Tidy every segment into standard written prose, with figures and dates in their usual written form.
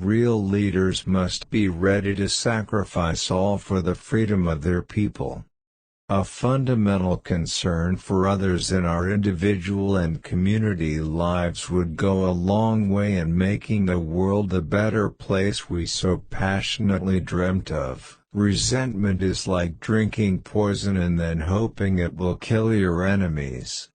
real leaders must be ready to sacrifice all for the freedom of their people. A fundamental concern for others in our individual and community lives would go a long way in making the world the better place we so passionately dreamt of. Resentment is like drinking poison and then hoping it will kill your enemies.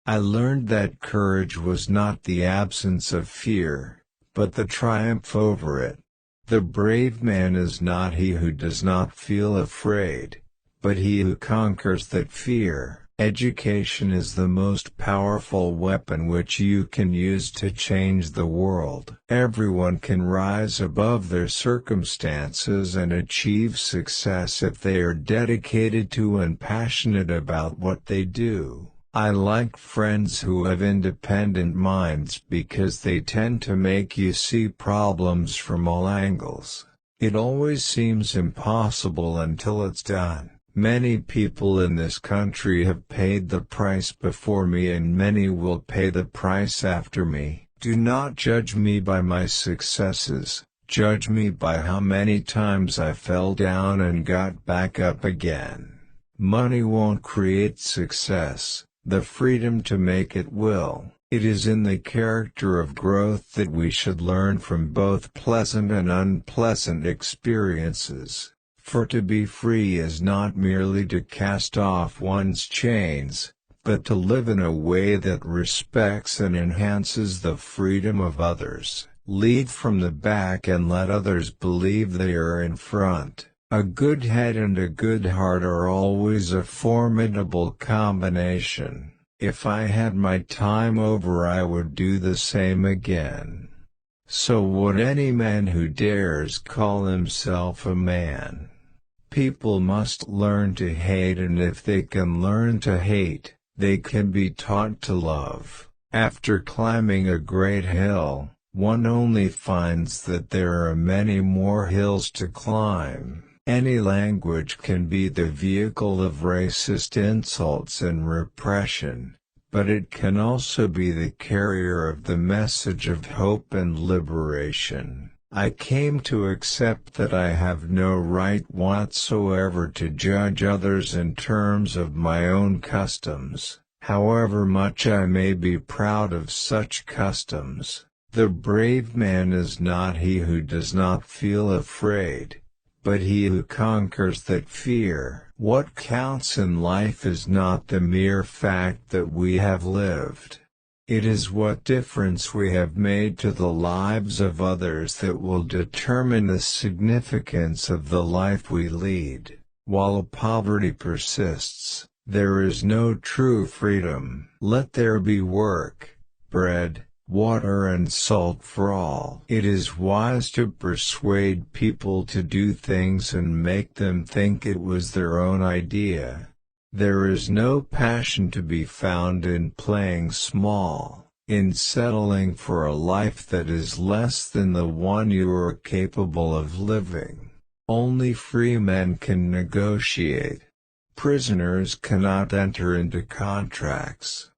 I learned that courage was not the absence of fear, but the triumph over it. The brave man is not he who does not feel afraid, but he who conquers that fear. Education is the most powerful weapon which you can use to change the world. Everyone can rise above their circumstances and achieve success if they are dedicated to and passionate about what they do. I like friends who have independent minds because they tend to make you see problems from all angles. It always seems impossible until it's done. Many people in this country have paid the price before me and many will pay the price after me. Do not judge me by my successes, judge me by how many times I fell down and got back up again. Money won't create success, the freedom to make it will. It is in the character of growth that we should learn from both pleasant and unpleasant experiences. For to be free is not merely to cast off one's chains, but to live in a way that respects and enhances the freedom of others. Lead from the back and let others believe they are in front. A good head and a good heart are always a formidable combination. If I had my time over I would do the same again. So would any man who dares call himself a man. People must learn to hate, and if they can learn to hate, they can be taught to love. After climbing a great hill, one only finds that there are many more hills to climb. Any language can be the vehicle of racist insults and repression, but it can also be the carrier of the message of hope and liberation. I came to accept that I have no right whatsoever to judge others in terms of my own customs, however much I may be proud of such customs. The brave man is not he who does not feel afraid, but he who conquers that fear. What counts in life is not the mere fact that we have lived. It is what difference we have made to the lives of others that will determine the significance of the life we lead. While poverty persists, there is no true freedom. Let there be work, bread, water and salt for all. It is wise to persuade people to do things and make them think it was their own idea. There is no passion to be found in playing small, in settling for a life that is less than the one you are capable of living. Only free men can negotiate. Prisoners cannot enter into contracts.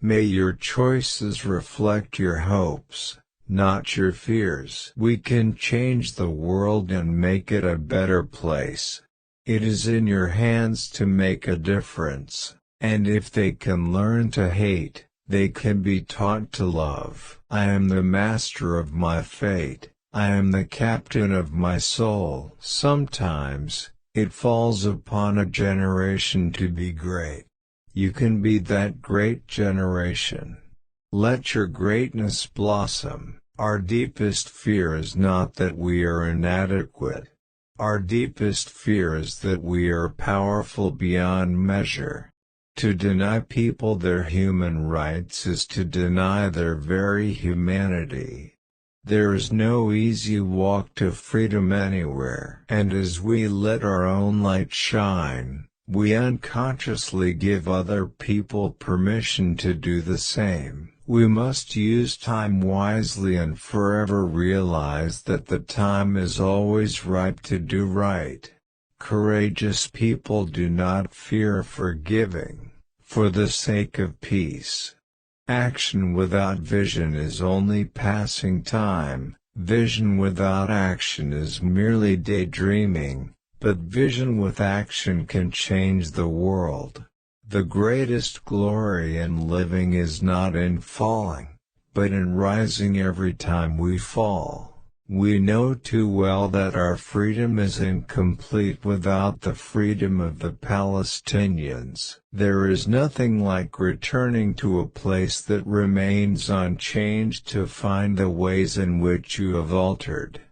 May your choices reflect your hopes, not your fears. We can change the world and make it a better place. It is in your hands to make a difference, and if they can learn to hate, they can be taught to love. I am the master of my fate, I am the captain of my soul. Sometimes, it falls upon a generation to be great. You can be that great generation. Let your greatness blossom. Our deepest fear is not that we are inadequate. Our deepest fear is that we are powerful beyond measure. To deny people their human rights is to deny their very humanity. There is no easy walk to freedom anywhere. And as we let our own light shine, we unconsciously give other people permission to do the same. We must use time wisely and forever realize that the time is always ripe to do right. Courageous people do not fear forgiving, for the sake of peace. Action without vision is only passing time, Vision without action is merely daydreaming, but vision with action can change the world. The greatest glory in living is not in falling, but in rising every time we fall. We know too well that our freedom is incomplete without the freedom of the Palestinians. There is nothing like returning to a place that remains unchanged to find the ways in which you have altered.